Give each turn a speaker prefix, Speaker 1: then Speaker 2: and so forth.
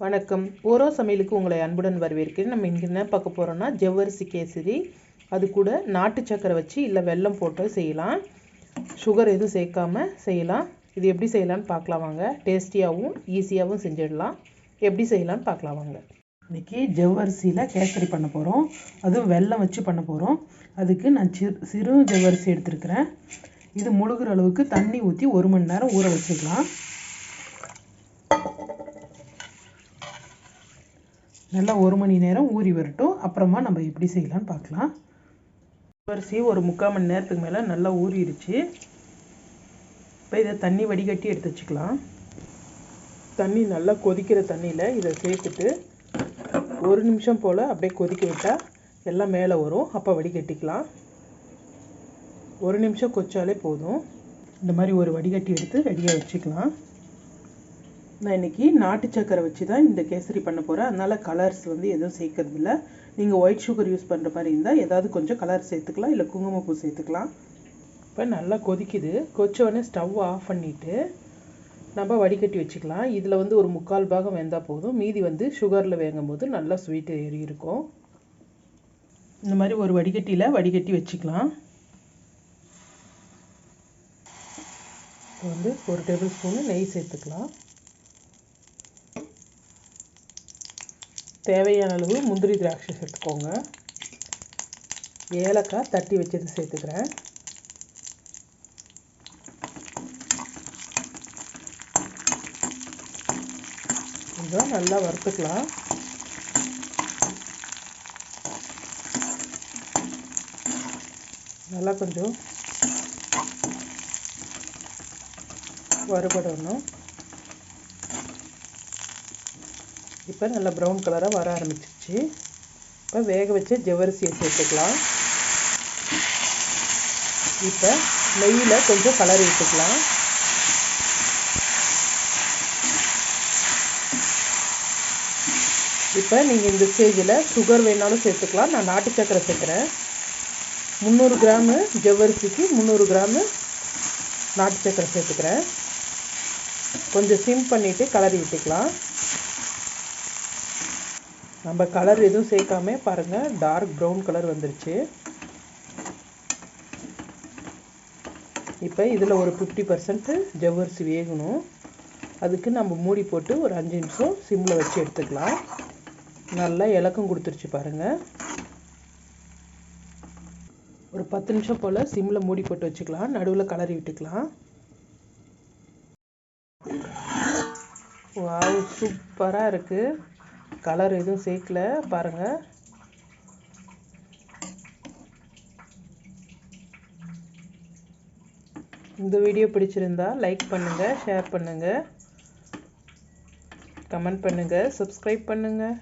Speaker 1: வணக்கம். ஓரோ சமையலுக்கு உங்களை அன்புடன் வரவேற்கிறேன். நம்ம இங்கே என்ன பார்க்க போகிறோம்னா ஜவ்வரிசி கேசரி. அது கூட நாட்டு சக்கரை வச்சு இல்லை வெல்லம் போட்டு செய்யலாம். சுகர் எதுவும் சேர்க்காம செய்யலாம். இது எப்படி செய்யலான்னு பார்க்கலாம் வாங்க. டேஸ்டியாகவும் ஈஸியாகவும் செஞ்சிடலாம். எப்படி செய்யலான்னு பார்க்கலாம் வாங்க. இன்றைக்கி ஜவ்வரிசியில் கேசரி பண்ண போகிறோம். அதுவும் வெல்லம் வச்சு பண்ண போகிறோம். அதுக்கு நான் சிறு ஜவ்வரிசி எடுத்துருக்கிறேன். இது முழுகிற அளவுக்கு தண்ணி ஊற்றி 1 மணி நேரம் ஊற வச்சுக்கலாம். நல்லா 1 மணி நேரம் ஊறி வரட்டும். அப்புறமா நம்ம எப்படி செய்யலான்னு பார்க்கலாம். அரிசி ஒரு 3/4 மணி நேரத்துக்கு மேலே நல்லா ஊறிடுச்சு. இப்போ இதை தண்ணி வடிகட்டி எடுத்து வச்சுக்கலாம். தண்ணி நல்லா கொதிக்கிற தண்ணியில் இதை சேர்த்துட்டு 1 நிமிஷம் போல் அப்படியே கொதிக்க விட்டால் எல்லாம் மேலே வரும். அப்போ வடிகட்டிக்கலாம். 1 நிமிஷம் கொச்சாலே போதும். இந்த மாதிரி ஒரு வடிகட்டி எடுத்து ரெடியாக வச்சுக்கலாம். நான் இன்றைக்கி நாட்டு சக்கரை வச்சு தான் இந்த கேசரி பண்ண போகிறேன். அதனால் கலர்ஸ் எதுவும் சேர்க்கறது இல்லை. நீங்கள் ஒயிட் சுகர் யூஸ் பண்ணுற மாதிரி இருந்தால் ஏதாவது கொஞ்சம் கலர் சேர்த்துக்கலாம், இல்லை குங்குமப்பூ சேர்த்துக்கலாம். இப்போ நல்லா கொதிக்குது. கொச்சோடனே ஸ்டவ் ஆஃப் பண்ணிவிட்டு நம்ம வடிகட்டி வச்சுக்கலாம். இதில் ஒரு 3/4 பாகம் வெந்தால் போதும். மீதி சுகரில் வேகும் போது நல்லா ஸ்வீட்டு ஏறி இருக்கும். இந்த மாதிரி ஒரு வடிகட்டியில் வடிகட்டி வச்சுக்கலாம். இப்போ 1 டேபிள் ஸ்பூனு நெய் சேர்த்துக்கலாம். தேவையான அளவு முந்திரி திராட்சை சேர்த்துக்கோங்க. ஏலக்காய் தட்டி வச்சது சேர்த்துக்கிறேன். கொஞ்சம் நல்லா வறுத்துக்கலாம். நல்லா கொஞ்சம் வறுபடணும். இப்போ நல்லா ப்ரௌன் கலராக வர ஆரம்பிச்சிச்சு. இப்போ வேக வச்ச ஜவ்வரிசியை சேர்த்துக்கலாம். இப்போ நெய்யில் கொஞ்சம் கலரி விட்டுக்கலாம். இப்போ நீங்கள் இந்த ஸ்டேஜில் சுகர் வேணாலும் சேர்த்துக்கலாம். நான் நாட்டு சக்கரை சேர்க்குறேன். 300 கிராமு ஜவ்வரிசிக்கு 300 கிராமு நாட்டு சக்கரை சேர்த்துக்கிறேன். கொஞ்சம் சிம் பண்ணிவிட்டு கலரி விட்டுக்கலாம். நம்ம கலர் எதுவும் சேர்க்காம பாருங்கள், டார்க் ப்ரௌன் கலர் வந்துருச்சு. இப்போ இதில் ஒரு 50% ஜவ்வரிசி வேகணும். அதுக்கு நம்ம மூடி போட்டு ஒரு 5 நிமிஷம் சிம்மில் வச்சு எடுத்துக்கலாம். நல்லா இலக்கம் கொடுத்துருச்சு பாருங்கள். ஒரு 10 நிமிஷம் போல் சிம்மில் மூடி போட்டு வச்சுக்கலாம். நடுவில் கலரி விட்டுக்கலாம். வாவ், சூப்பராக இருக்குது. கலர் எதுவும் சேர்க்கல பாருங்கள். இந்த வீடியோ பிடிச்சிருந்தா லைக் பண்ணுங்கள், ஷேர் பண்ணுங்கள், கமெண்ட் பண்ணுங்கள், சப்ஸ்கிரைப் பண்ணுங்கள்.